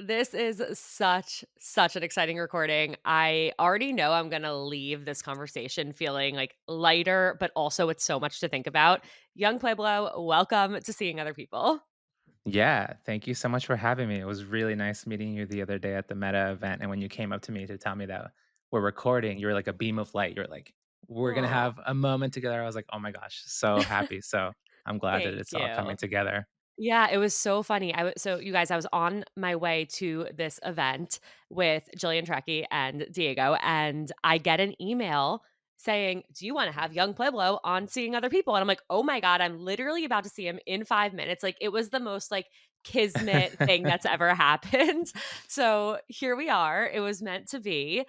This is such an exciting recording. I already know I'm gonna leave this conversation feeling, like, lighter, but also with so much to think about. Young Pueblo, welcome to Seeing Other People. Yeah, thank you so much for having me. It was really nice meeting you the other day at the Meta event. And when you came up to me to tell me that we're recording, you were like a beam of light. You're like, we're going to Aw, have a moment together. I was like, oh my gosh, so happy. So I'm glad that thank it's all you. coming together. Yeah, it was so funny. So you guys, I was on my way to this event with Jillian Trekkie and Diego, and I get an email saying, "Do you want to have young Pueblo on Seeing Other People?" And I'm like, "Oh my God, I'm literally about to see him in 5 minutes." Like it was the most like kismet thing that's ever happened. So here we are. It was meant to be.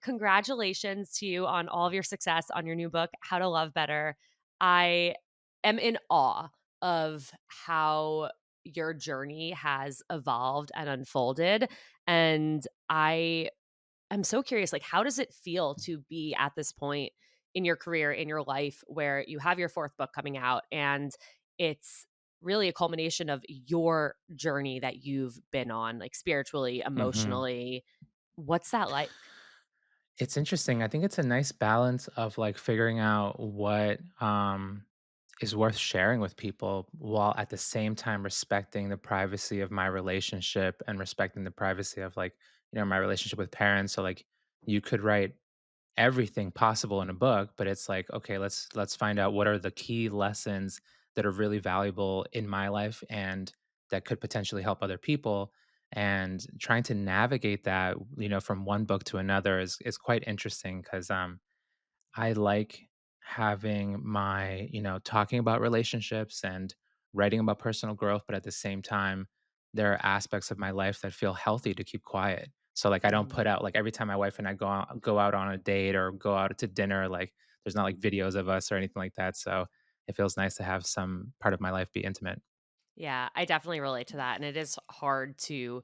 Congratulations to you on all of your success on your new book, How to Love Better. I am in awe of how your journey has evolved and unfolded. And I am so curious, like, how does it feel to be at this point in your career, in your life, where you have your fourth book coming out and it's really a culmination of your journey that you've been on, like spiritually, hmm emotionally? What's that like? It's interesting. I think it's a nice balance of like figuring out what is worth sharing with people while at the same time respecting the privacy of my relationship and respecting the privacy of like, my relationship with parents. So like you could write everything possible in a book, but it's like, okay, let's find out what are the key lessons that are really valuable in my life and that could potentially help other people. And trying to navigate that, from one book to another is quite interesting because I like having my, talking about relationships and writing about personal growth, but at the same time, there are aspects of my life that feel healthy to keep quiet. So like I don't Mhm. put out like every time my wife and I go out on a date or go out to dinner, like there's not like videos of us or anything like that. So it feels nice to have some part of my life be intimate. Yeah, I definitely relate to that. And it is hard to,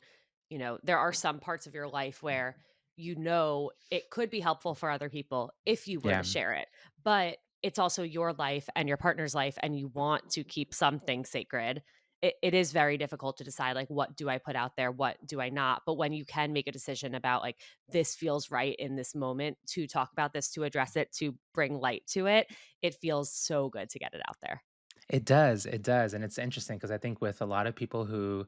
there are some parts of your life where it could be helpful for other people if you were to Yeah. share it. But it's also your life and your partner's life, and you want to keep something sacred. It is very difficult to decide, like, what do I put out there? What do I not? But when you can make a decision about, like, this feels right in this moment to talk about this, to address it, to bring light to it, it feels so good to get it out there. It does, and it's interesting because I think with a lot of people who,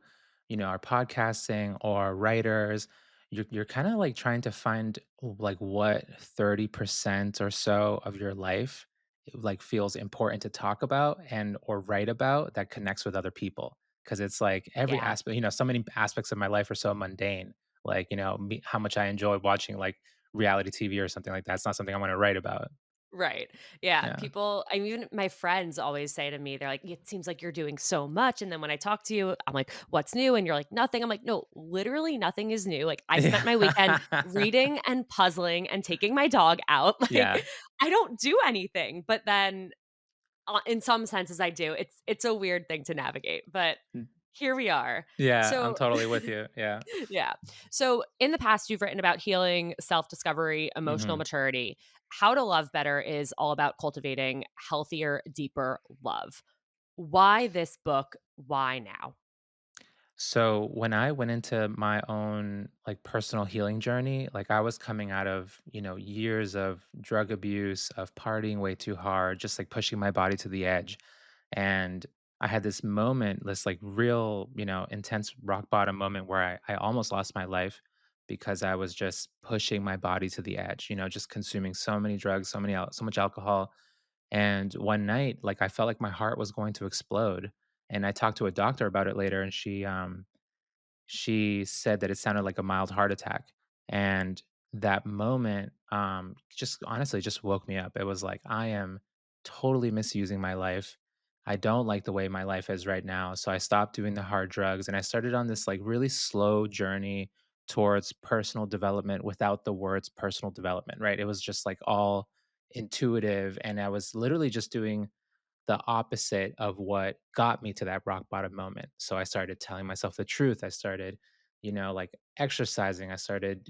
are podcasting or writers, you're kinda, like, trying to find, like, what 30% or so of your life, like, feels important to talk about and or write about that connects with other people. Because it's, like, every Yeah. aspect so many aspects of my life are so mundane, like, me how much I enjoy watching, like, reality TV or something like that. It's not something I wanna write about. Right. Yeah, Yeah. people I mean, even my friends always say to me, they're like, "It seems like you're doing so much," and then when I talk to you, I'm like, "What's new?" And you're like, "Nothing." I'm like, "No, literally nothing is new." Like, I spent my weekend Yeah. reading and puzzling and taking my dog out. Like, Yeah. I don't do anything, but then, in some senses, I do. It's a weird thing to navigate, but here we are. Yeah, I'm So totally with you. Yeah. yeah. So in the past, you've written about healing, self discovery, emotional Mhm. maturity. How to Love Better is all about cultivating healthier, deeper love. Why this book? Why now? So when I went into my own like personal healing journey, like I was coming out of, years of drug abuse, of partying way too hard, just like pushing my body to the edge. And I had this moment, this like real, intense rock bottom moment where I almost lost my life because I was just pushing my body to the edge, just consuming so many drugs, so much alcohol. And one night, like I felt like my heart was going to explode. And I talked to a doctor about it later, and she said that it sounded like a mild heart attack. And that moment, just honestly just woke me up. It was like, I am totally misusing my life. I don't like the way my life is right now. So I stopped doing the hard drugs and I started on this like really slow journey towards personal development without the words personal development, right? It was just like all intuitive. And I was literally just doing the opposite of what got me to that rock bottom moment. So I started telling myself the truth. I started, like exercising. I started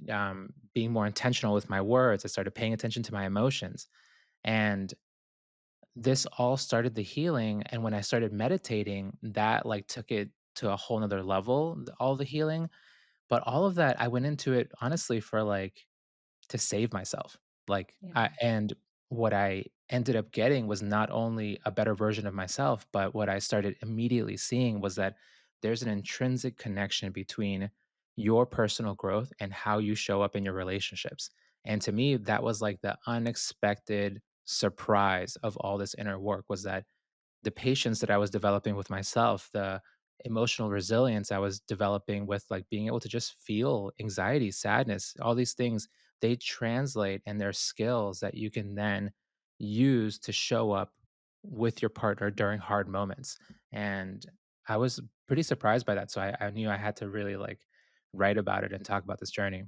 being more intentional with my words. I started paying attention to my emotions. And this all started the healing. And when I started meditating, that like took it to a whole nother level, all the healing. But all of that, I went into it honestly for, like, to save myself. Like, Yeah. and what I ended up getting was not only a better version of myself, but what I started immediately seeing was that there's an intrinsic connection between your personal growth and how you show up in your relationships. And to me, that was like the unexpected surprise of all this inner work was that the patience that I was developing with myself, the emotional resilience I was developing with like being able to just feel anxiety, sadness, all these things, they translate and they're skills that you can then use to show up with your partner during hard moments. And I was pretty surprised by that. So I knew I had to really like write about it and talk about this journey.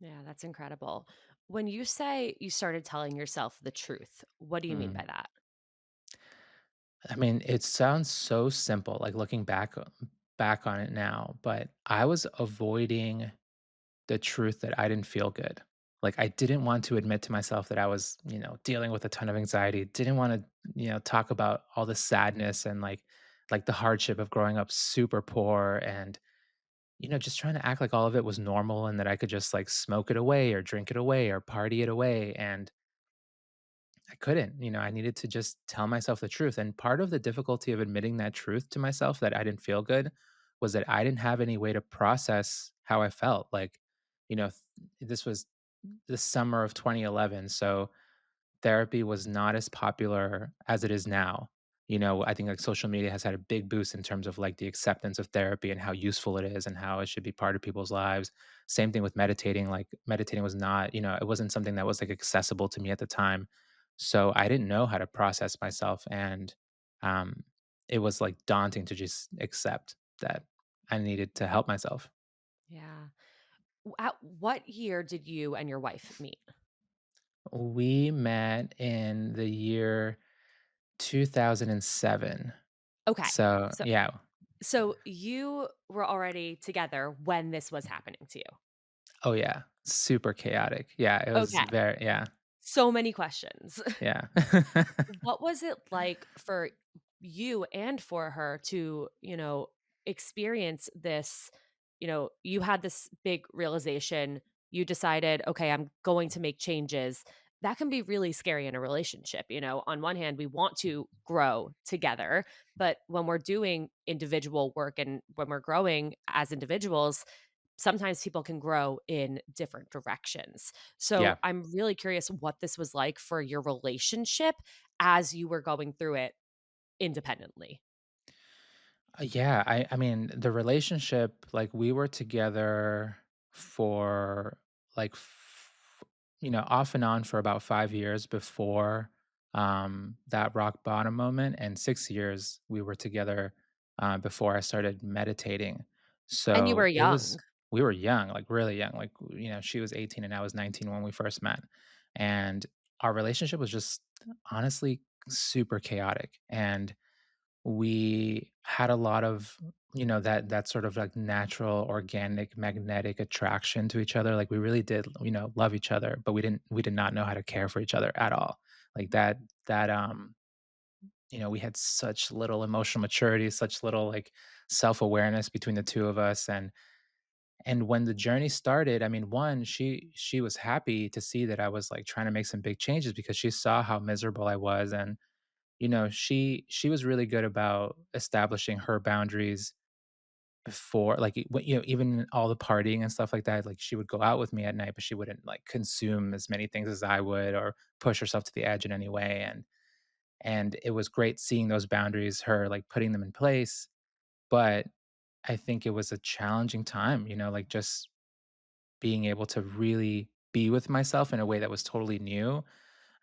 Yeah, that's incredible. When you say you started telling yourself the truth, what do you mean by Mm. that? I mean, it sounds so simple, like looking back on it now, but I was avoiding the truth that I didn't feel good. Like I didn't want to admit to myself that I was, dealing with a ton of anxiety. Didn't want to, talk about all the sadness and like the hardship of growing up super poor and just trying to act like all of it was normal and that I could just like smoke it away or drink it away or party it away and I couldn't, I needed to just tell myself the truth. And part of the difficulty of admitting that truth to myself that I didn't feel good was that I didn't have any way to process how I felt. Like, this was the summer of 2011. So therapy was not as popular as it is now. I think like social media has had a big boost in terms of like the acceptance of therapy and how useful it is and how it should be part of people's lives. Same thing with meditating. Like meditating was not, it wasn't something that was like accessible to me at the time. So I didn't know how to process myself. And um, it was like daunting to just accept that I needed to help myself. Yeah. At what year did you and your wife meet? We met in the year 2007. Okay. So, So yeah. so you were already together when this was happening to you. Oh, yeah. Super chaotic. Yeah, it was Okay. very yeah, So many questions. yeah. What was it like for you and for her to, experience this? You had this big realization. You decided, okay, I'm going to make changes. That can be really scary in a relationship. On one hand, we want to grow together, but when we're doing individual work and when we're growing as individuals, sometimes people can grow in different directions. So Yeah. I'm really curious what this was like for your relationship as you were going through it independently. Yeah, I mean, the relationship, like, we were together for, like, off and on for about 5 years before, that rock bottom moment, and 6 years we were together, before I started meditating. And you were So, it was young. we were young, like, really young, like, she was 18 and I was 19 when we first met, and our relationship was just honestly super chaotic, and we had a lot of that sort of like natural organic magnetic attraction to each other, like we really did love each other, but we did not know how to care for each other at all, like we had such little emotional maturity, such little like self-awareness between the two of us. And when the journey started, I mean, one, she was happy to see that I was like trying to make some big changes because she saw how miserable I was. And she was really good about establishing her boundaries before, like, even all the partying and stuff like that, like, she would go out with me at night, but she wouldn't, like, consume as many things as I would or push herself to the edge in any way, and it was great seeing those boundaries, her, like, putting them in place, but I think it was a challenging time, like, just being able to really be with myself in a way that was totally new.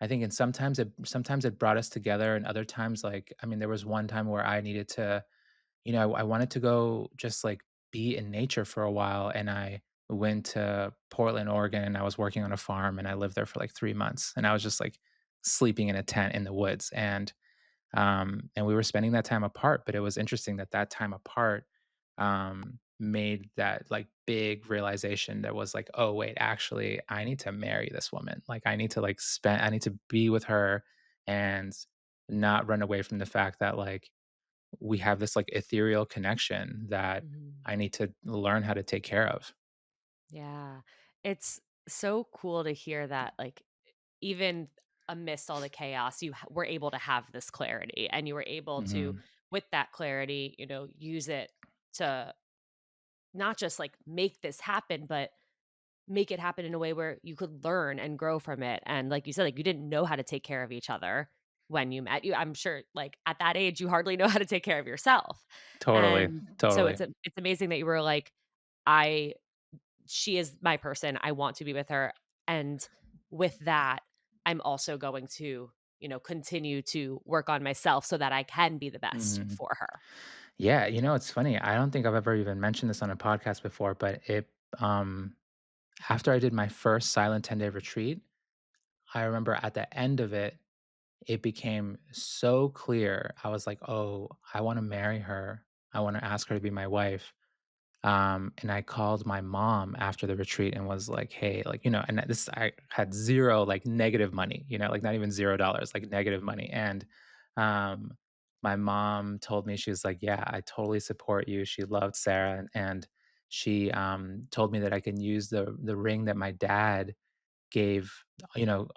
I think and sometimes it brought us together and other times, like, I mean, there was one time where I needed to, I wanted to go just, like, be in nature for a while, and I went to Portland, Oregon, and I was working on a farm, and I lived there for, like, 3 months, and I was just, like, sleeping in a tent in the woods, and we were spending that time apart, but it was interesting that that time apart, made that, like, big realization that was like, "Oh, wait, actually, I need to marry this woman." Like, I need to be with her and not run away from the fact that, like, we have this, like, ethereal connection that Mhm. I need to learn how to take care of. Yeah. It's so cool to hear that, like, even amidst all the chaos, were able to have this clarity, and you were able to, Mhm. with that clarity, use it to not just like make this happen, but make it happen in a way where you could learn and grow from it. And like you said, like you didn't know how to take care of each other when you met. I'm sure like at that age you hardly know how to take care of yourself. Totally, And so totally. it's amazing that you were like, I she is my person. I want to be with her. And with that, I'm also going to, continue to work on myself so that I can be the best Mhm. for her. Yeah, it's funny, I don't think I've ever even mentioned this on a podcast before, but um after I did my first silent 10-day retreat, I remember at the end of it, it became so clear. I was like, "Oh, I wanna marry her. I wanna ask her to be my wife." And I called my mom after the retreat and was like, "Hey," like, and this I had 0, like, negative money, like, not even $0, like, negative money, and, um, my mom told me, she was like, "Yeah, I totally support you." She loved Sarah, and she, told me that I can use the ring that my dad gave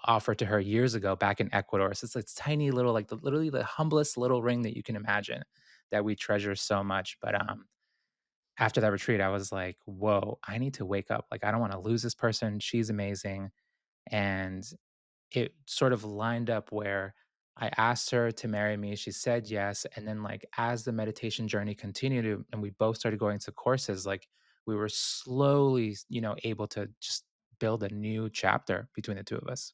offered to her years ago back in Ecuador. So it's tiny little, like, literally the humblest little ring that you can imagine that we treasure so much, but, after that retreat, I was like, "Whoa, I need to wake up. Like, I don't wanna lose this person. She's amazing." And it sort of lined up where I asked her to marry me. She said yes. And then, like, as the meditation journey continued and we both started going to courses, like, we were slowly, able to just build a new chapter between the 2 of us.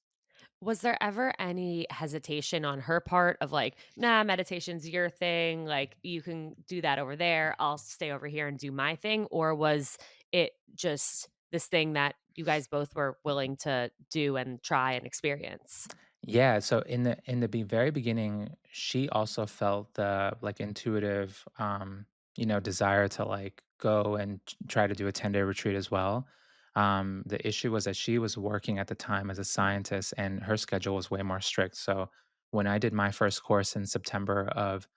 Was there ever any hesitation on her part of like, nah, meditation's your thing. Like, you can do that over there. I'll stay over here and do my thing? Or was it just this thing that you guys both were willing to do and try and experience? Yeah, so in the very beginning, she also felt the, like, intuitive, desire to, like, go and try to do a 10-day retreat as well. The issue was that she was working at the time as a scientist, and her schedule was way more strict. So when I did my first course in September of,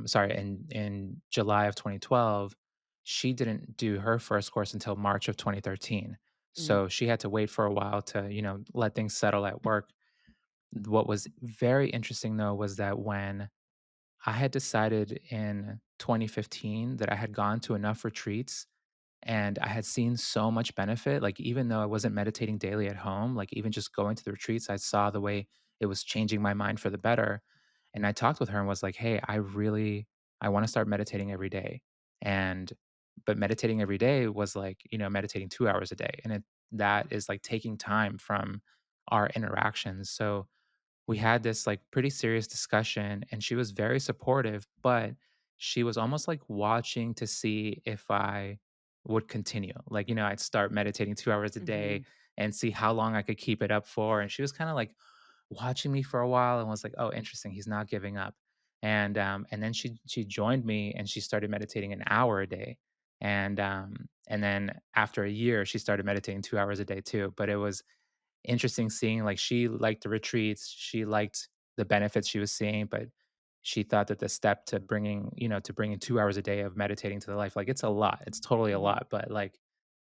sorry, in July of 2012, she didn't do her first course until March of 2013. Mm, So she had to wait for a while to, let things settle at work. What was very interesting, though, was that when I had decided in 2015 that I had gone to enough retreats and I had seen so much benefit, like, even though I wasn't meditating daily at home, like, even just going to the retreats, I saw the way it was changing my mind for the better. And I talked with her and was like, "Hey, I wanna start meditating every day." And but meditating every day was like, meditating 2 hours a day, and that is, like, taking time from our interactions. So we had this, like, pretty serious discussion, and she was very supportive, but she was almost like watching to see if I would continue. Like, I'd start meditating 2 hours a day mhm. and see how long I could keep it up for, and she was kinda, like, watching me for a while and was like, "Oh, interesting, he's not giving up." And then she joined me and she started meditating an hour a day. And then after a year, she started meditating 2 hours a day too, but it was interesting seeing, like, she liked the retreats, she liked the benefits she was seeing, but she thought that the step to bringing 2 hours a day of meditating to the life, like, it's a lot, it's totally a Mhm. lot, but, like,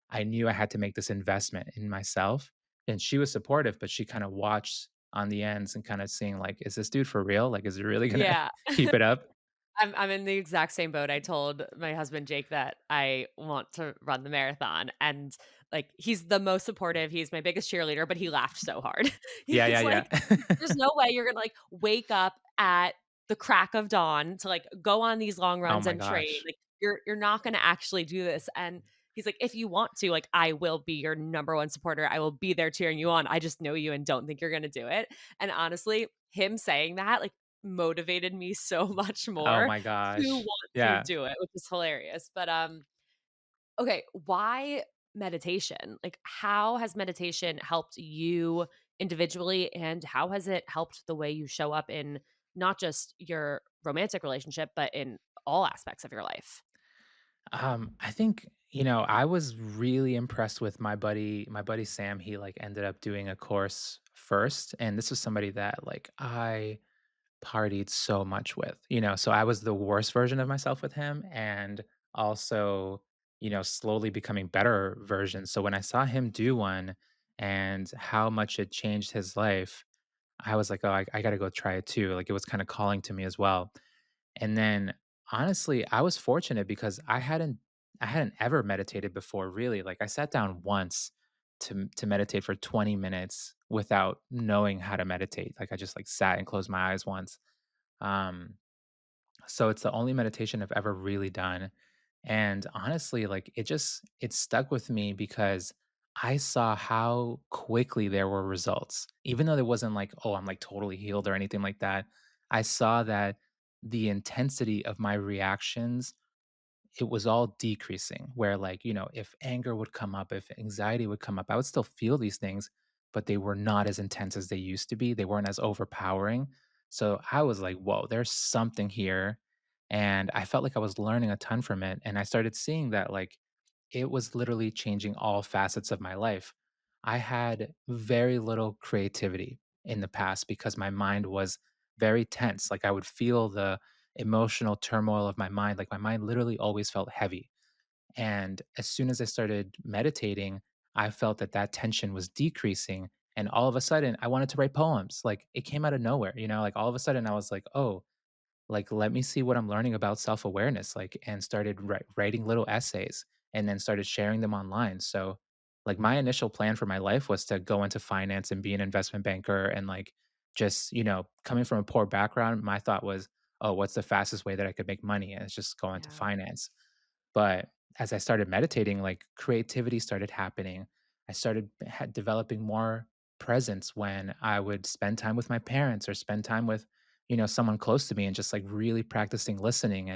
I knew I had to make this investment in myself, and she was supportive, but she kinda watched on the ends and kinda seeing, like, "Is this dude for real? Like, is he really gonna Yeah. keep it up?" I'm in the exact same boat. I told my husband Jake that I want to run the marathon, and, like, he's the most supportive, he's my biggest cheerleader, but he laughed so hard. Yeah, yeah, He's like, yeah. "There's no way you're gonna, like, wake up at the crack of dawn to, like, go on these long Oh runs my and train, gosh. like, you're not gonna actually do this," and he's like, "If you want to, like, I will be your number 1 supporter, I will be there cheering you on, I just know you and don't think you're gonna do it," and honestly, him saying that, like, motivated me so much Oh more my to gosh. want to Yeah. do it, which is hilarious. But, okay, why meditation? Like, how has meditation helped you individually, and how has it helped the way you show up in not just your romantic relationship, but in all aspects of your life? I think, I was really impressed with my buddy Sam. He, like, ended up doing a course first, and this was somebody that, like, I partied so much with. So I was the worst version of myself with him, and also slowly becoming better versions. So when I saw him do one and how much it changed his life, I was like, "Oh, I gotta go try it too." Like, it was kinda calling to me as well. And then, honestly, I was fortunate because I hadn't ever meditated before, really. Like, I sat down once to meditate for 20 minutes without knowing how to meditate. Like, I just, like, sat and closed my eyes once. Um, so it's the only meditation I've ever really done. And honestly, like, it stuck with me because I saw how quickly there were results. Even though there wasn't like, oh, I'm like totally healed or anything like that. I saw that the intensity of my reactions, it was all decreasing, where, like, if anger would come up, if anxiety would come up, I would still feel these things, but they were not as intense as they used to be. They weren't as overpowering. So I was like, whoa, there's something here. And I felt like I was learning a ton from it. And I started seeing that, like, it was literally changing all facets of my life. I had very little creativity in the past because my mind was very tense. Like, I would feel the emotional turmoil of my mind. Like, my mind literally always felt heavy. And as soon as I started meditating, I felt that that tension was decreasing. And all of a sudden, I wanted to write poems. Like, it came out of nowhere, like, all of a sudden I was like, oh, like, let me see what I'm learning about self-awareness, like, and started writing little essays and then started sharing them online. So, like, my initial plan for my life was to go into finance and be an investment banker and, like, just, coming from a poor background, my thought was, oh, what's the fastest way that I could make money? And it's just go into Yeah. finance. But as I started meditating, like, creativity started happening. I started developing more presence when I would spend time with my parents or spend time with, someone close to me, and just, like, really practicing listening,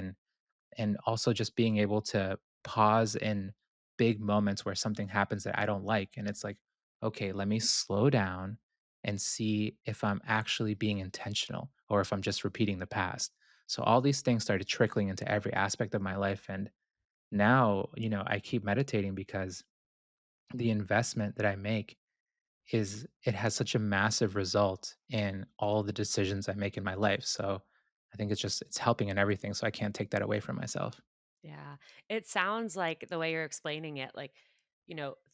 and also just being able to pause in big moments where something happens that I don't like. And it's like, okay, let me slow down and see if I'm actually being intentional or if I'm just repeating the past. So all these things started trickling into every aspect of my life. And now, I keep meditating because the investment that I make it has such a massive result in all the decisions I make in my life. So I think it's helping in everything. So I can't take that away from myself. Yeah. It sounds like the way you're explaining it, like,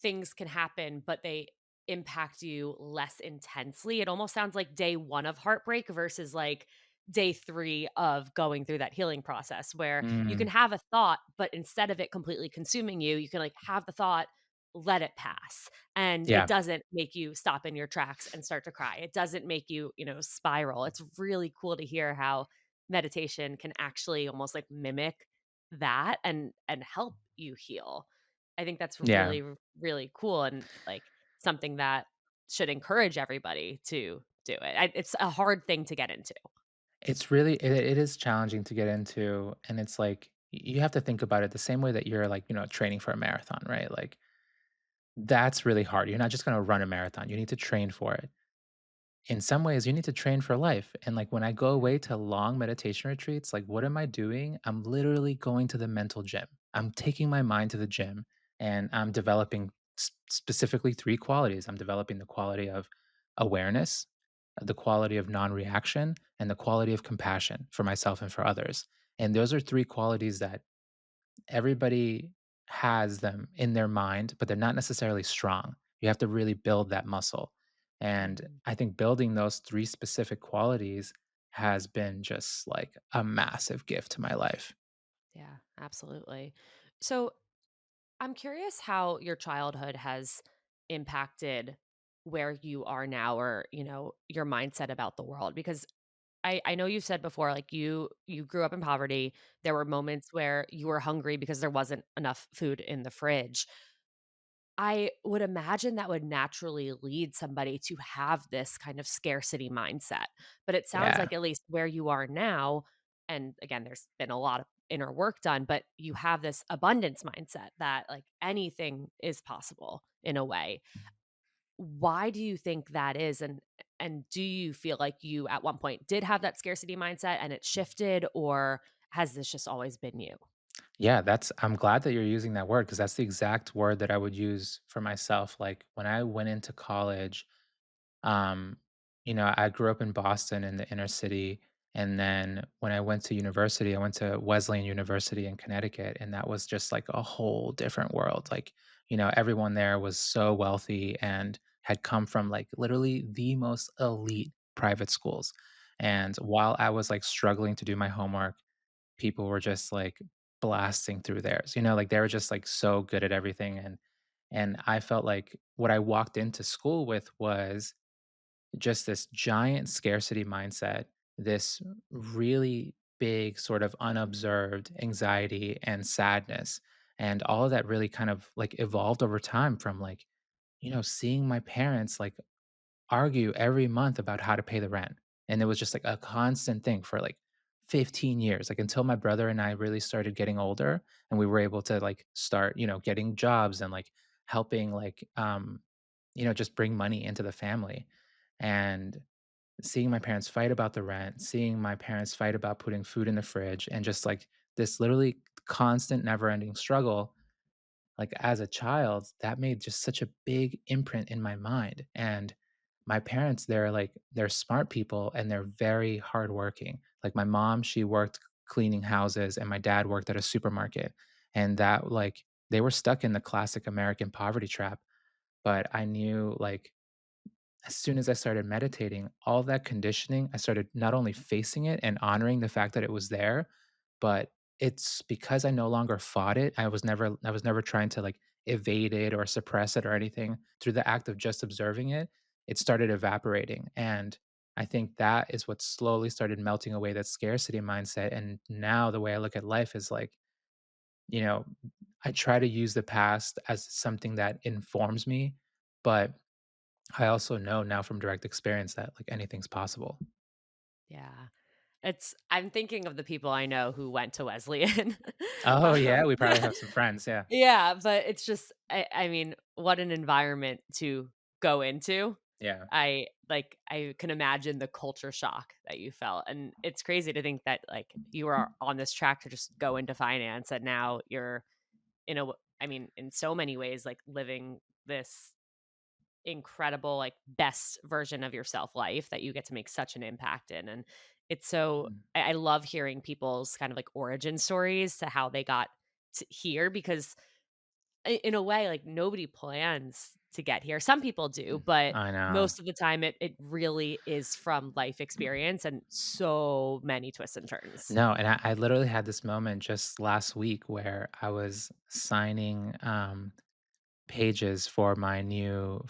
things can happen, but they impact you less intensely. It almost sounds like day one of heartbreak versus like day three of going through that healing process where you can Mm, have a thought, but instead of it completely consuming you, you can like have the thought, let it pass. And it yeah, doesn't make you stop in your tracks and start to cry. It doesn't make you, spiral. It's really cool to hear how meditation can actually almost like mimic that and help you heal. I think that's yeah. really cool and, like, something that should encourage everybody to do it. It's a hard thing to get into. It is challenging to get into, and it's like you have to think about it the same way that you're, like, training for a marathon, right? Like, that's really hard. You're not just going to run a marathon. You need to train for it. In some ways, you need to train for life. And, like, when I go Yeah. away to long meditation retreats, like, what am I doing? I'm literally going to the mental gym. I'm taking my mind to the gym, and I'm developing specifically three qualities. I'm developing the quality of awareness, the quality of non reaction, and the quality of compassion for myself and for others. And those are three qualities that everybody has them in their mind, but they're not necessarily strong. You have to really build that muscle. And Mhm. I think building those three specific qualities has been just like a massive gift to my life. Yeah, absolutely. So, I'm curious how your childhood has impacted where you are now or, your mindset about the world because I know you said before, like, you grew up in poverty. There were moments where you were hungry because there wasn't enough food in the fridge. I would imagine that would naturally lead somebody to have this kind of scarcity mindset. But it sounds Yeah. like at least where you are now, and again, there's been a lot of inner work done, but you have this abundance mindset that like anything is possible in a way. Why do you think that is? And do you feel like you at one point did have that scarcity mindset and it shifted, or has this just always been you? Yeah, I'm glad that you're using that word because that's the exact word that I would use for myself. Like, when I went into college, Um, I grew up in Boston in the inner city, And then when I went to university, I went to Wesleyan University in Connecticut, and that was just like a whole different world. Like, everyone there was so wealthy and had come from like literally the most elite private schools. And while I was like struggling to do my homework, people were just like blasting through theirs. Like they were just like so good at everything. And I felt like what I walked into school with was just this giant scarcity mindset, this really big sort of unobserved anxiety and sadness. And all of that really kind of like evolved over time from like, seeing my parents like argue every month about how to pay the rent. And it was just like a constant thing for like 15 years, like until my brother and I really started getting older and we were able to like start, getting jobs and like helping like just bring money into the family. And seeing my parents fight about the rent, seeing my parents fight about putting food in the fridge, and just like this literally constant never ending struggle, like as a child, that made just such a big imprint in my mind. And my parents, they're smart people and they're very hardworking. Like my mom, she worked cleaning houses, and my dad worked at a supermarket. And that like they were stuck in the classic American poverty trap. But I knew like as soon as I started meditating, all that conditioning, I started not only facing it and honoring the fact that it was there, but it's because I no longer fought it. I was never trying to like evade it or suppress it or anything. Through the act of just observing it, it started evaporating. And I think that is what slowly started melting away that scarcity mindset. And now the way I look at life is like, you know, I try to use the past as something that informs me, but I also know now from direct experience that, like, anything's possible. Yeah. I'm thinking of the people I know who went to Wesleyan. Oh, yeah? We probably Yeah. have some friends, yeah. Yeah, but it's just I mean, what an environment to go into. Yeah. I can imagine the culture shock that you felt, and it's crazy to think that, like, you are on this track to just go into finance, and now you're I mean, in so many ways, like, living this incredible, like, best version of yourself life that you get to make such an impact in, and it's so Mm, I love hearing people's kind of, like, origin stories to how they got to here because in a way, like, nobody plans to get here. Some people do, but I know. most of the time, it really is from life experience and so many twists and turns. No, and I literally had this moment just last week where I was signing, pages for my new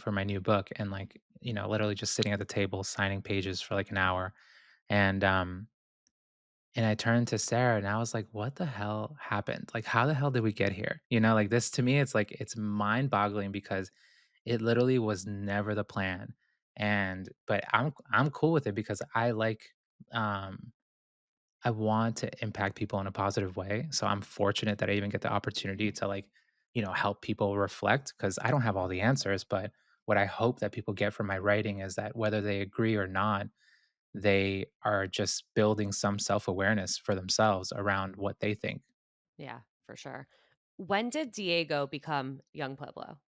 book and, like, literally just sitting at the table signing pages for, like, an hour, and, and I turned to Sarah and I was like, "What the hell happened? Like, how the hell did we get here?" Like, this to me, it's like it's mind-boggling because it literally was never the plan, but I'm cool with it because um, I want to impact people in a positive way, so I'm fortunate that I even get the opportunity to, like, help people reflect because I don't have all the answers, but what I hope that people get from my writing is that whether they agree or not, they are just building some self-awareness for themselves around what they think. Yeah, for sure. When did Diego become young Pueblo?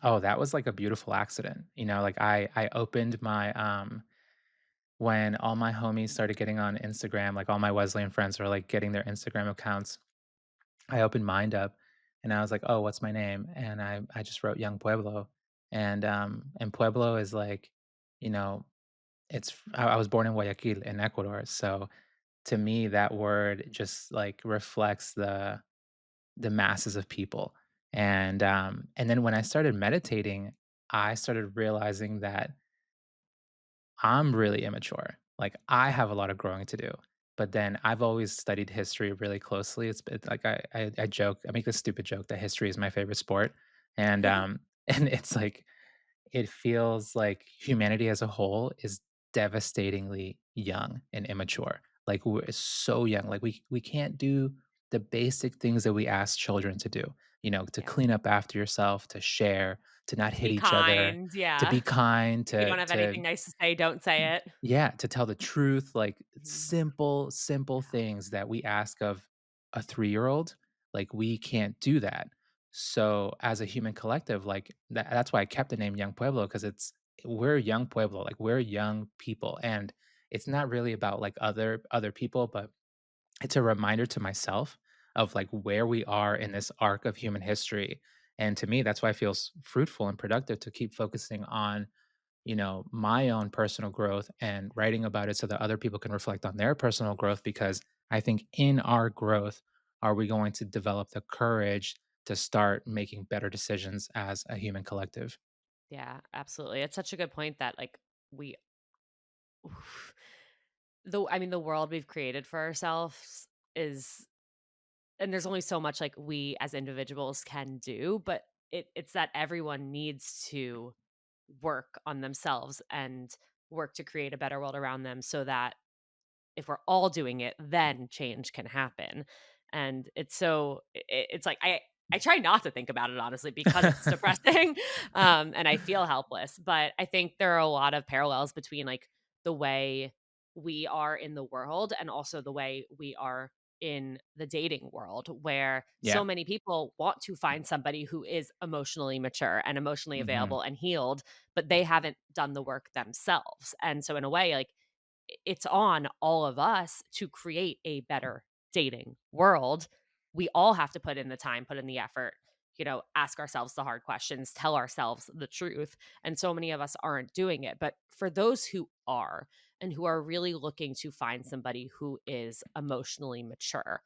Oh, that was, like, a beautiful accident, like, I opened my, when all my homies started getting on Instagram, like, all my Wesleyan friends were, like, getting their Instagram accounts, I opened mine up, and I was like, "Oh, what's my name?" And I just wrote Young Pueblo, and Pueblo is, like, you know, I was born in Guayaquil in Ecuador, so to me, that word just, like, reflects the masses of people, and then when I started meditating, I started realizing that I'm really immature. Like, I have a lot of growing to do. But then I've always studied history really closely. It's like I joke, I make this stupid joke that history is my favorite sport. And and it's like it feels like humanity as a whole is devastatingly young and immature. Like we're so young. Like we can't do the basic things that we ask children to do. To Yeah. clean up after yourself, to share, to not To hit be each other, kind, to yeah. be kind, If you to don't have to anything nice to say, don't say it. yeah, to tell the truth, like Mhm. simple, simple Yeah, things that we ask of a 3-year-old, like we can't do that. So as a human collective, like that's why I kept the name Young Pueblo because we're young Pueblo, like we're young people. And it's not really about like other people, but it's a reminder to myself of like where we are in this arc of human history. And to me, that's why it feels fruitful and productive to keep focusing on, my own personal growth and writing about it so that other people can reflect on their personal growth. Because I think in our growth, are we going to develop the courage to start making better decisions as a human collective? Yeah, absolutely. It's such a good point that like we I mean the world we've created for ourselves is, and there's only so much like we as individuals can do, but it's that everyone needs to work on themselves and work to create a better world around them so that if we're all doing it, then change can happen. And it's so it's like I try not to think about it honestly because it's depressing, and I feel helpless. But I think there are a lot of parallels between like the way we are in the world and also the way we are in the dating world, where Yeah. so many people want to find somebody who is emotionally mature and emotionally Hmm. available and healed, but they haven't done the work themselves. And so in a way, like it's on all of us to create a better dating world. We all have to put in the time, put in the effort, ask ourselves the hard questions, tell ourselves the truth. And so many of us aren't doing it. But for those who are and who are really looking to find somebody who is emotionally mature,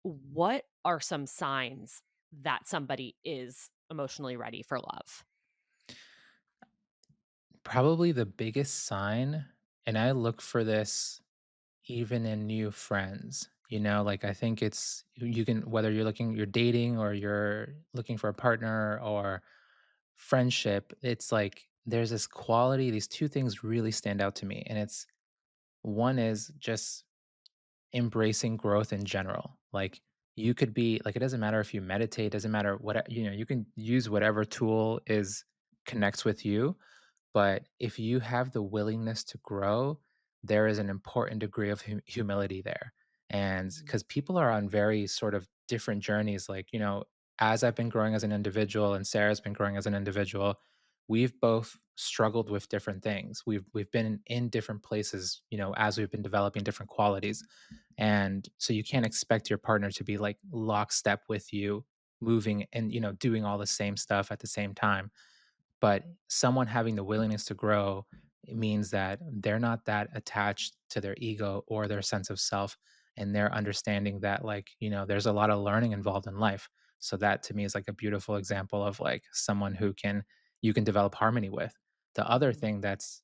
what are some signs that somebody is emotionally ready for love? Probably the biggest sign, and I look for this even in new friends. Like I think it's you can, whether you're dating or you're looking for a partner or friendship, it's like there's this quality, these two things really stand out to me. And it's one is just embracing growth in general. Like you could be like, it doesn't matter if you meditate, doesn't matter what, you can use whatever tool is connects with you, but if you have the willingness to grow, there is an important degree of humility there. And Mhm. because people are on very sort of different journeys, like, as I've been growing as an individual and Sarah's been growing as an individual, we've both struggled with different things. We've been in different places, as we've been developing different qualities. And so you can't expect your partner to be like lockstep with you, moving and, doing all the same stuff at the same time. But someone having the willingness to grow, it means that they're not that attached to their ego or their sense of self, and they're understanding that, like, there's a lot of learning involved in life. So that to me is like a beautiful example of like someone who can you can develop harmony with. The other Mhm. thing that's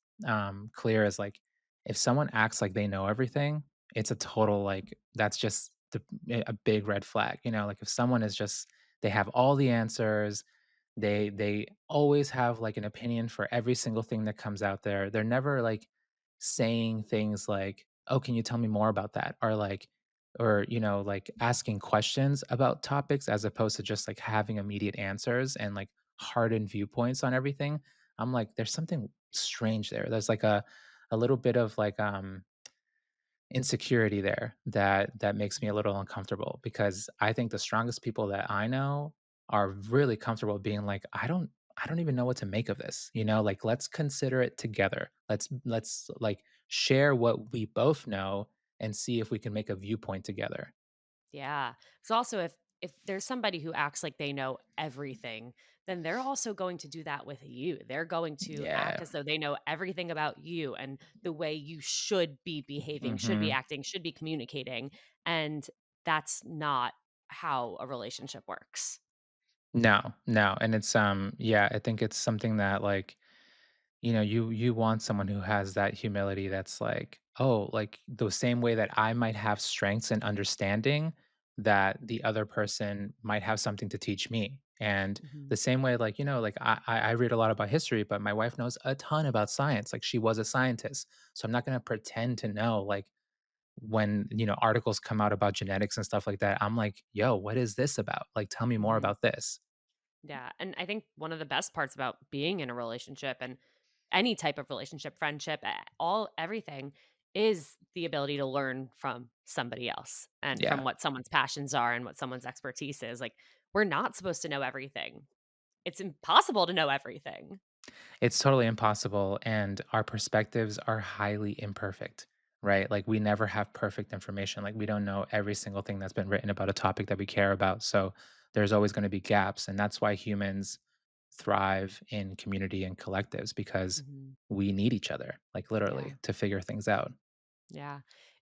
clear is like if someone acts like they know everything, it's a total like that's just a big red flag. Like if someone is just they have all the answers, they always have, like, an opinion for every single thing that comes out there. They're never, like, saying things like, "Oh, can you tell me more about that?" Or, like, asking questions about topics as opposed to just, like, having immediate answers and, like, hardened viewpoints on everything. I'm like, "There's something strange there." There's, like, a little bit of, like, insecurity there that makes me a little uncomfortable because I think the strongest people that I know are really comfortable being like, I don't even know what to make of this. Like let's consider it together. Let's like share what we both know and see if we can make a viewpoint together. Yeah. So also if there's somebody who acts like they know everything, then they're also going to do that with you. They're going to act Yeah. as though they know everything about you and the way you should be behaving, should be Mhm. acting, should be communicating. And that's not how a relationship works. No, no, and it's yeah, I think it's something that like you want someone who has that humility that's like, oh, like the same way that I might have strengths and understanding, that the other person might have something to teach me. And Mhm. the same way, like, like I read a lot about history, but my wife knows a ton about science. Like she was a scientist. So I'm not gonna pretend to know like when, articles come out about genetics and stuff like that. I'm like, yo, what is this about? Like tell me more Mhm. about this. Yeah, and I think one of the best parts about being in a relationship and any type of relationship, friendship, all everything is the ability to learn from somebody else and from Yeah. what someone's passions are and what someone's expertise is. Like we're not supposed to know everything. It's impossible to know everything. It's totally impossible, and our perspectives are highly imperfect, right? Like, we never have perfect information. Like, we don't know every single thing that's been written about a topic that we care about. So, there's always going to be gaps. And that's why humans thrive in community and collectives because Mhm. we need each other, like, Yeah. literally, to figure things out. Yeah.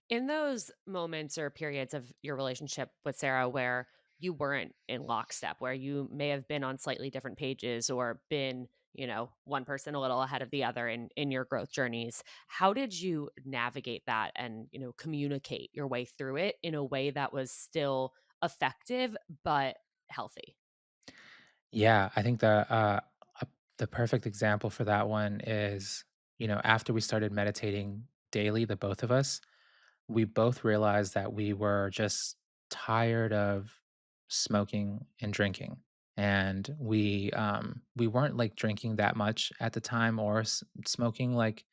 In those moments or periods of your relationship with Sarah where you weren't in lockstep, where you may have been on slightly different pages or been, one person a little ahead of the other in your growth journeys, how did you navigate that and, communicate your way through it in a way that was still effective but healthy? Yeah, I think the perfect example for that one is, after we started meditating daily, the both of us, we both realized that we were just tired of smoking and drinking. And we weren't like drinking that much at the time or smoking like,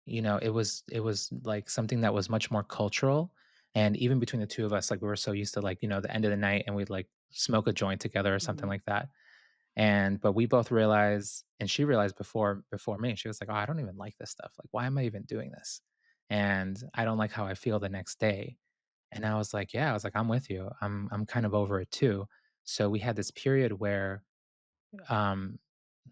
it was like something that was much more cultural. And even between the two of us, like we were so used to like, the end of the night and we'd like smoke a joint together or something Mhm. like that. And but we both realized, and she realized before me, she was like, "Oh, I don't even like this stuff. Like, why am I even doing this? And I don't like how I feel the next day." And I was like, "Yeah," I was like, "I'm with you. I'm kind of over it too." So we had this period where um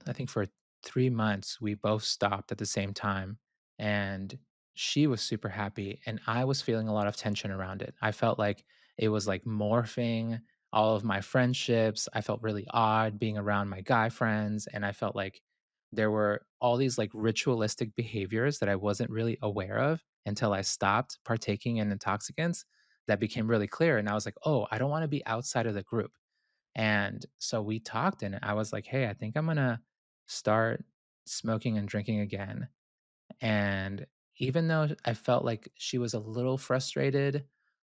I think for 3 months, we both stopped at the same time, and she was super happy, and I was feeling a lot of tension around it. I felt like it was, like, morphing all of my friendships. I felt really odd being around my guy friends, and I felt like there were all these, like, ritualistic behaviors that I wasn't really aware of until I stopped partaking in intoxicants that became really clear, and I was like, "Oh, I don't wanna be outside of the group." And so we talked, and I was like, "Hey, I think I'm gonna start smoking and drinking again." And even though I felt like she was a little frustrated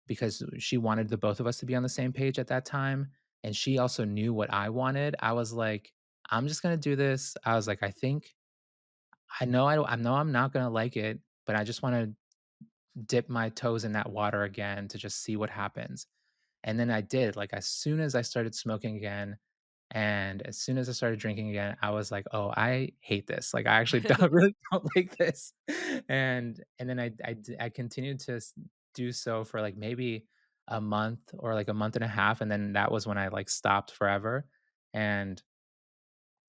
because she wanted the both of us to be on the same page at that time, and she also knew what I wanted, I was like, "I'm just gonna do this." I was like, I know I'm not gonna like it, but I just wanna dip my toes in that water again to just see what happens." And then I did, like, as soon as I started smoking again, and as soon as I started drinking again, I was like, "Oh, I hate this." Like, I actually don't really don't like this. And then I continued to do so for, like, maybe a month or, like, a month and a half, and then that was when I, like, stopped forever. And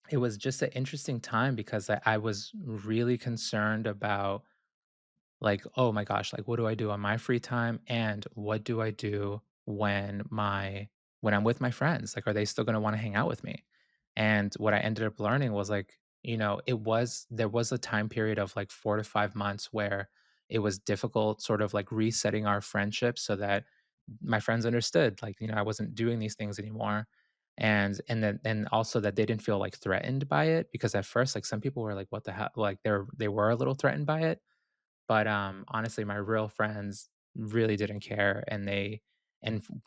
it was just an interesting time because I was really concerned about like, "Oh my gosh, like, what do I do on my free time, and what do I do when I'm with my friends? Like, are they still gonna wanna hang out with me?" And what I ended up learning was, like, there was a time period of, like, 4 to 5 months where it was difficult sort of, like, resetting our friendship so that my friends understood, like, I wasn't doing these things anymore, and also that they didn't feel, like, threatened by it because at first, like, some people were like, "What the hell?" Like, they were a little threatened by it, but, honestly, my real friends really didn't care,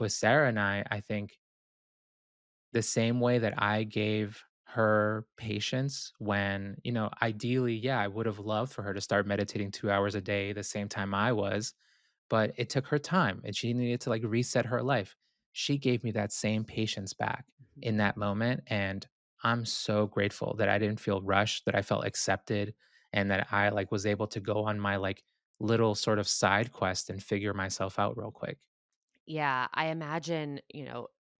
with Sarah and I think the same way that I gave her patience when, ideally, yeah, I would have loved for her to start meditating 2 hours a day the same time I was, but it took her time and she needed to like reset her life. She gave me that same patience back in Mhm. that moment. And I'm so grateful that I didn't feel rushed, that I felt accepted, and that I like was able to go on my like little sort of side quest and figure myself out real quick. Yeah, I imagine,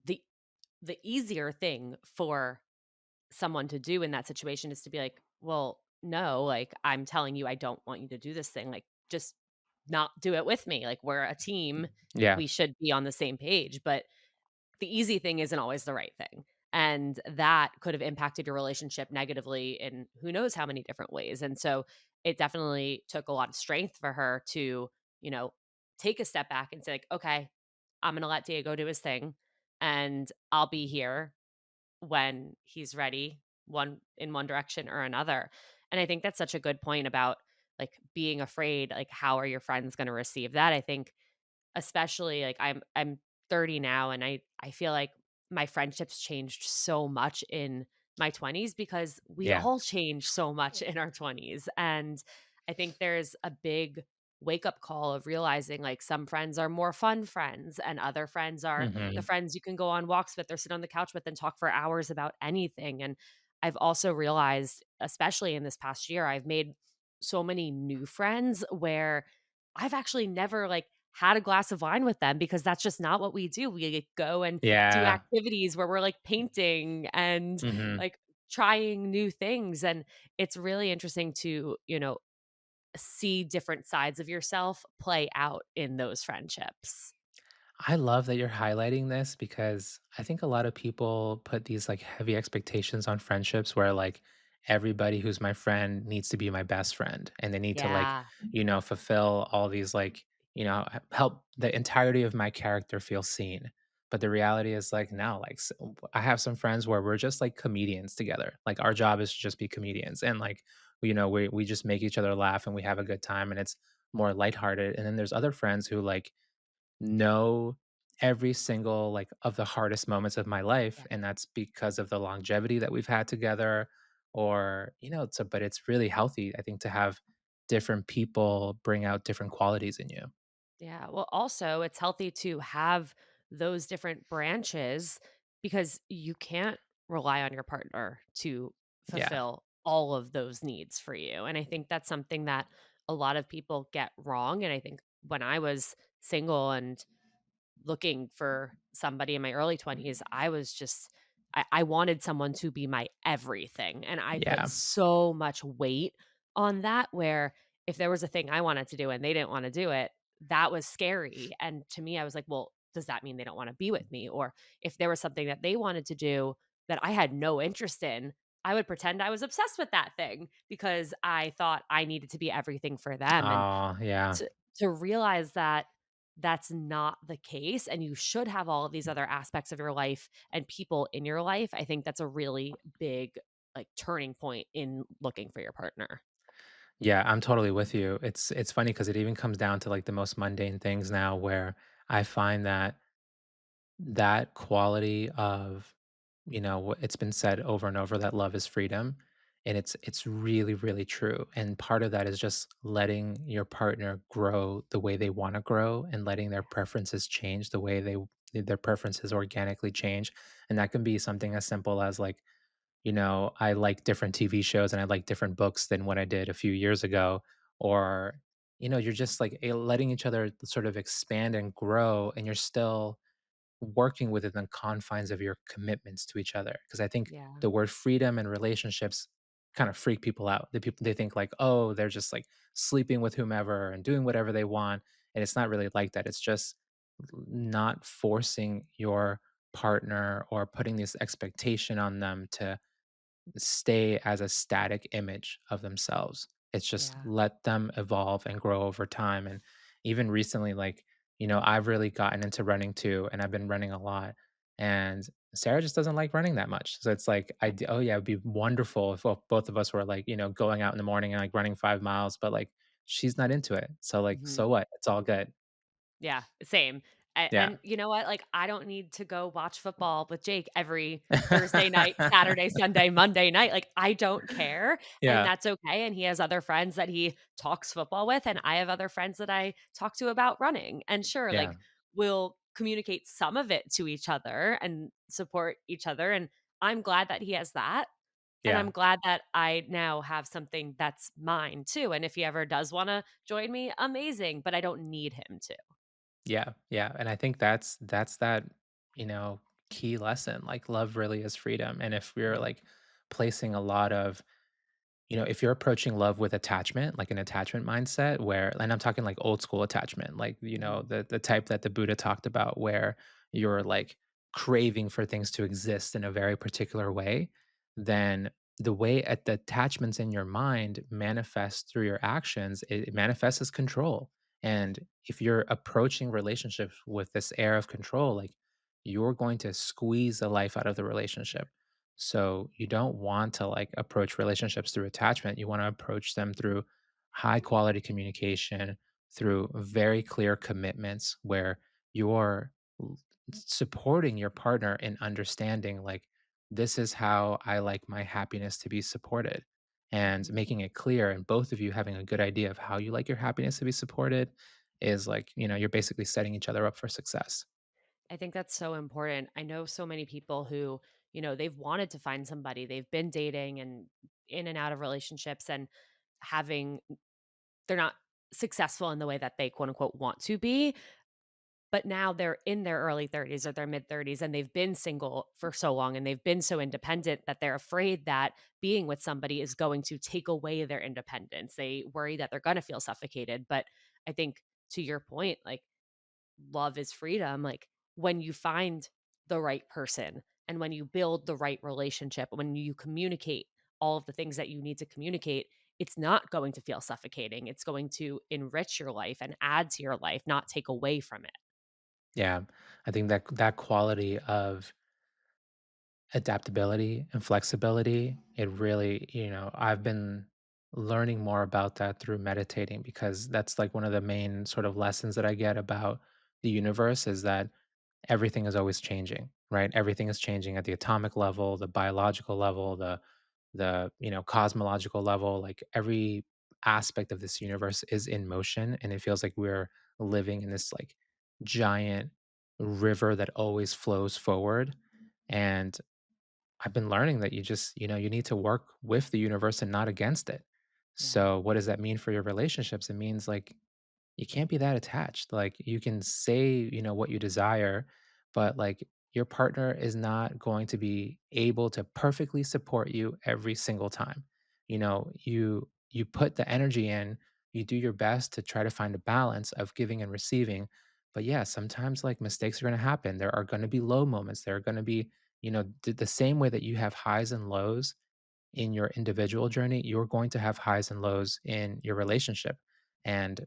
the the easier thing for someone to do in that situation is to be like, "Well, no, like, I'm telling you I don't want you to do this thing, like, just not do it with me, like, we're a team, Yeah. we should be on the same page," but the easy thing isn't always the right thing, and that could have impacted your relationship negatively in who knows how many different ways, and so it definitely took a lot of strength for her to, you know, take a step back and say, like, "Okay, I'm gonna let Diego do his thing, and I'll be here when he's ready, one direction or another." And I think that's such a good point about, like, being afraid, like, how are your friends gonna receive that? I think especially, like, I'm 30 now, and I feel like my friendships changed so much in my 20s because we Yeah. all change so much in our 20s, and I think there's a big wake-up call of realizing, like, some friends are more fun friends, and other friends are the Hmm. friends you can go on walks with or sit on the couch with and talk for hours about anything, and I've also realized, especially in this past year, I've made so many new friends where I've actually never, like, had a glass of wine with them because that's just not what we do. We, like, go and do Yeah. activities where we're, like, painting and, Mhm. like, trying new things, and it's really interesting to, see different sides of yourself play out in those friendships. I love that you're highlighting this because I think a lot of people put these like heavy expectations on friendships where like everybody who's my friend needs to be my best friend and they need to like, Yeah, fulfill all these like, help the entirety of my character feel seen. But the reality is like no, like I have some friends where we're just like comedians together. Like our job is to just be comedians and like we just make each other laugh and we have a good time and it's more lighthearted. And then there's other friends who like know every single like of the hardest moments of my life yeah, and that's because of the longevity that we've had together or but it's really healthy I think to have different people bring out different qualities in you. yeah. Well, also, it's healthy to have those different branches because you can't rely on your partner to Yeah. fulfill all of those needs for you, and I think that's something that a lot of people get wrong, and I think when I was single and looking for somebody in my early 20s, I was just I wanted someone to be my everything, and I put Yeah. so much weight on that where if there was a thing I wanted to do and they didn't wanna do it, that was scary, and to me, I was like, "Well, does that mean they don't wanna be with me?" Or if there was something that they wanted to do that I had no interest in, I would pretend I was obsessed with that thing because I thought I needed to be everything for them, and Oh yeah. to realize that that's not the case and you should have all of these other aspects of your life and people in your life, I think that's a really big, like, turning point in looking for your partner. Yeah, I'm totally with you. It's funny because it even comes down to like the most mundane things now where I find that that quality of, it's been said over and over that love is freedom, and it's really, really true, and part of that is just letting your partner grow the way they wanna grow and letting their preferences change the way their preferences organically change, and that can be something as simple as, like, I like different TV shows and I like different books than what I did a few years ago, or, you're just, like, letting each other sort of expand and grow, and you're still working within the confines of your commitments to each other. Because I think Yeah. the word freedom and relationships kind of freak people out. The people they think like, oh, they're just like sleeping with whomever and doing whatever they want. And it's not really like that. It's just not forcing your partner or putting this expectation on them to stay as a static image of themselves. It's just Yeah. let them evolve and grow over time. And even recently, like, I've really gotten into running too, and I've been running a lot. And Sarah just doesn't like running that much. So it's like, oh, yeah, it'd be wonderful if both of us were like, going out in the morning and like running 5 miles, but like, she's not into it. So, like, Mhm. so what? It's all good. Yeah, same. Yeah. And you know what? Like, I don't need to go watch football with Jake every Thursday night, Saturday, Sunday, Monday night. Like, I don't care. And Yeah. that's okay. And he has other friends that he talks football with. And I have other friends that I talk to about running. And sure, Yeah. like, we'll communicate some of it to each other and support each other. And I'm glad that he has that. And I'm Yeah. glad that I now have something that's mine too. And if he ever does want to join me, amazing. But I don't need him to. Yeah, yeah, and I think that's that, you know, key lesson, like, love really is freedom, and if we're, Yeah. like, placing a lot of if you're approaching love with attachment, like an attachment mindset where and I'm talking like old school attachment, like, Mhm. the type that the Buddha talked about where you're like craving for things to exist in a very particular way, then the way at the attachments in your mind manifest through your actions, it manifests as control. And if you're approaching relationships with this air of control, like you're going to squeeze the life out of the relationship. So you don't want to like approach relationships through attachment. You want to approach them through high quality communication, through very clear commitments where you're supporting your partner in understanding like this is how I like my happiness to be supported and Mhm. making it clear and both of you having a good idea of how you like your happiness to be supported is like, you're basically setting each other up for success. I think that's so important. I know so many people who, they've wanted to find somebody, they've been dating and in and out of relationships and having they're not successful in the way that they quote unquote want to be, but now they're in their early 30s or their mid 30s and they've been single for so long and they've been so independent that they're afraid that being with somebody is going to take away their independence. They worry that they're going to feel suffocated, but I think to your point, like love is freedom. Like when you find the right person and when you build the right relationship, when you communicate all of the things that you need to communicate, it's not going to feel suffocating. It's going to enrich your life and add to your life, not take away from it. Yeah, I think that that quality of adaptability and flexibility, it really, I've been learning more about that through meditating because that's like one of the main sort of lessons that I get about the universe is that everything is always changing, right? Everything is changing at the atomic level, the biological level, the cosmological level. Like every aspect of this universe is in motion, and it feels like we're living in this like giant river that always flows forward. And I've been learning that you need to work with the universe and not against it. Yeah. So what does that mean for your relationships? It means like you can't be that attached. Like you can say, what you desire, but like your partner is not going to be able to perfectly support you every single time. You put the energy in, you do your best to try to find a balance of giving and receiving. But yeah, sometimes like mistakes are going to happen. There are going to be low moments. There are going to be, the same way that you have highs and lows in your individual journey, you're going to have highs and lows in your relationship. And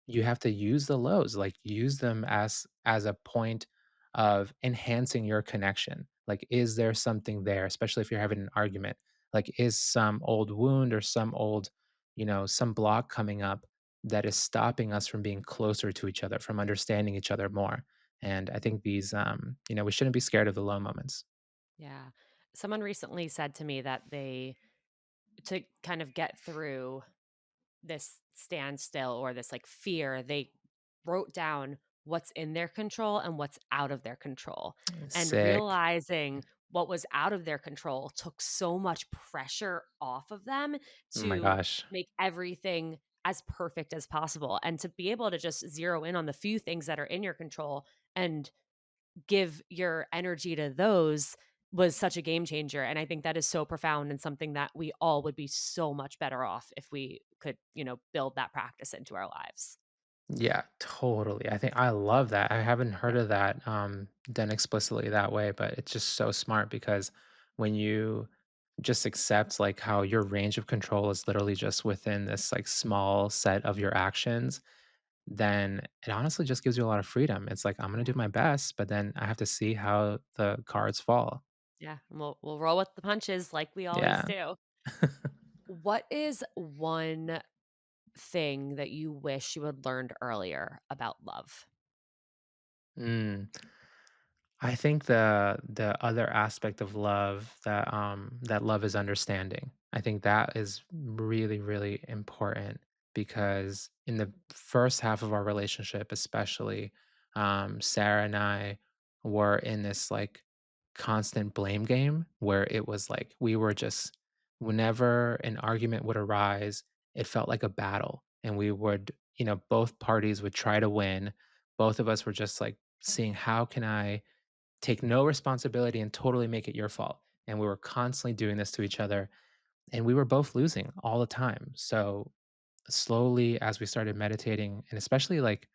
you have to use the lows, like, use them as a point of enhancing your connection. Like, is there something there, especially if you're having an argument? Like, is some old wound or some old, some block coming up that is stopping us from being closer to each other, from understanding each other more? And I think we shouldn't be scared of the low moments. Yeah. Someone recently said to me that to kind of get through this standstill or this like fear, they wrote down what's in their control and what's out of their control. And Sick. realizing what was out of their control took so much pressure off of them Oh my to gosh. make everything as perfect as possible and to be able to just zero in on the few things that are in your control and give your energy to those was such a game changer, and I think that is so profound and something that we all would be so much better off if we could, build that practice into our lives. Yeah, totally. I think I love that. I haven't heard Yeah, of that done explicitly that way, but it's just so smart because when you just accept like how your range of control is literally just within this like small set of your actions, then it honestly just gives you a lot of freedom. It's like I'm gonna yeah, do my best, but then I have to see how the cards fall. yeah, and we'll roll with the punches like we always Yeah. do. What is one thing that you wish you had learned earlier about love? Mm. I think the other aspect of love that love is understanding. I think that is really really important because in the first half of our relationship, especially, Sarah and I were in this like constant blame game where it was like we were just whenever an argument would arise, it felt like a battle, and we would both parties would try to win. Both of us were just like seeing how can I take no responsibility and totally make it your fault. And we were constantly doing this to each other and we were both losing all the time. So slowly as we started meditating and especially like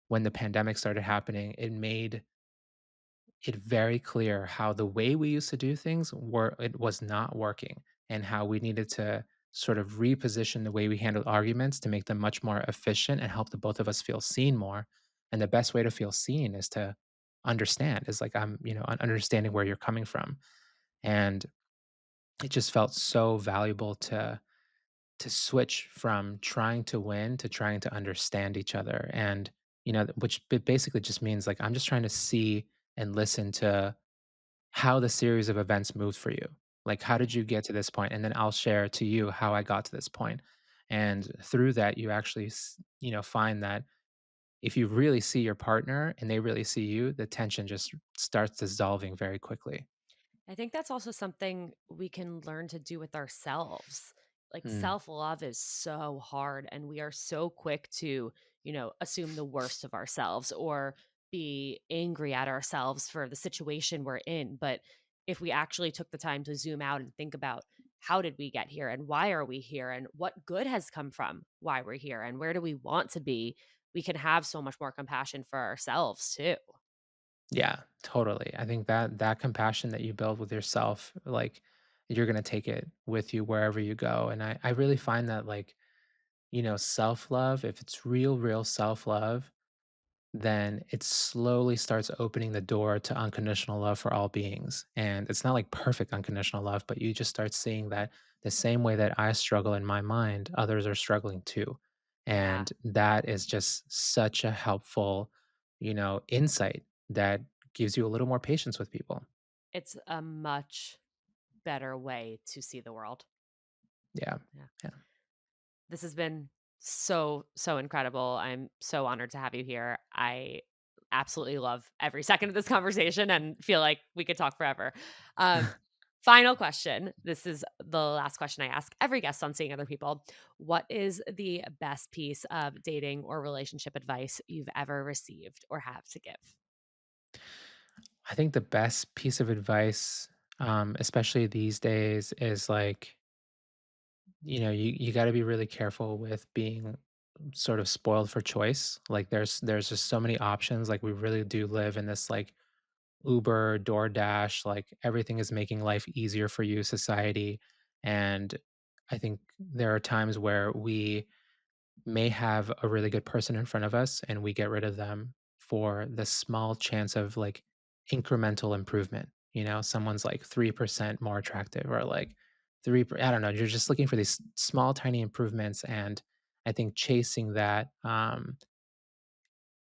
when the pandemic started happening, it made it very clear how the way we used to do things were it was not working and how we needed to sort of reposition the way we handled arguments to make them much more efficient and help the both of us feel seen more. And the best way to feel seen is to understand is like I'm understanding where you're coming from. And it just felt so valuable to switch from trying to win to trying to understand each other. And which basically just means like I'm just trying to see and listen to how the series of events moved for you. Like, how did Yeah. you get to this point? And then I'll share to you how I got to this point. And through that, you actually, find that if you really see your partner and they really see you, the tension just starts dissolving very quickly. I think that's also something we can learn to do with ourselves. Like Mm, self-love is so hard and we are so quick to, assume the worst of ourselves or be angry at ourselves for the situation we're in. But if we actually took the time to zoom out and think about how did we get here and why are we here and what good has come from why we're here and where do we want to be, we can have so much more compassion for ourselves too. yeah, totally. I think that that compassion that you build with yourself, like you're gonna take it with you wherever you go. And I really find that like, self love, if it's real, real self love, then it slowly starts opening the door to unconditional love for all beings. And it's not like perfect unconditional love, but you just start seeing that the same way that I struggle in my mind, others are struggling too. Yeah. And that is just such a helpful, insight that gives you a little more patience with people. It's a much better way to see the world. Yeah. Yeah. Yeah. This has been so, so incredible. I'm so honored to have you here. I absolutely love every second of this conversation and feel like we could talk forever. Um, Final question. This is the last question I ask every guest on Seeing Other People. What is the best piece of dating or relationship advice you've ever received or have to give? I think the best piece of advice, especially these days, is like, you got to be really careful with being sort of spoiled for choice. Like there's just so many options. Like we really do live in this like Uber, DoorDash, like everything is making life easier for you society. And I think there are times where we may have a really good person in front of us and we get rid of them for the small chance of like incremental improvement. Someone's like 3% more attractive or like I don't know. You're just looking for these small, tiny improvements. And I think chasing that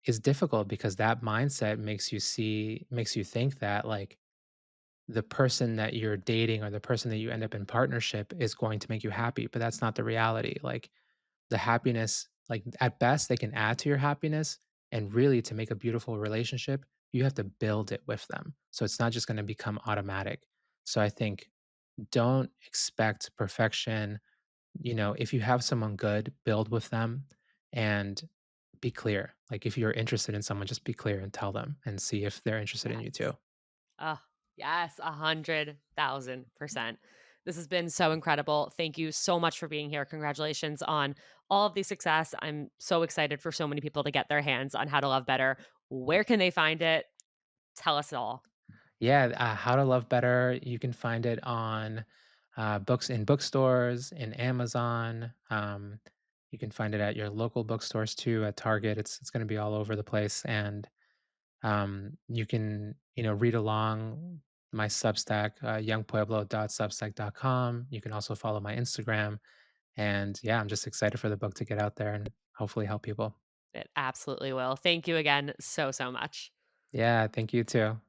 is difficult because that mindset makes you think that like the person that you're dating or the person that you end up in partnership is going to make you happy. But that's not the reality. Like the happiness, like, at best, they can add to your happiness, and really to make a beautiful relationship, you have to build it with them. So it's not just gonna become automatic. So I think don't expect perfection. If you have someone good, build with them and be clear. Like, if you're interested in someone, just be clear and tell them and see if they're interested in you Yes. too. Oh, yes, 100,000%. This has been so incredible. Thank you so much for being here. Congratulations on all of the success. I'm so excited for so many people to get their hands on How to Love Better. Where can they find it? Tell us all. Yeah, How to Love Better, you can find it on books in bookstores, in Amazon. You can find it at your local bookstores too, at Target. It's going to be all over the place, and you can read along my Substack, youngpueblo.substack.com. You can also follow my Instagram, and yeah, I'm just excited for the book to get out there and hopefully help people. It absolutely will. Thank you again so, so much. Yeah, thank you too.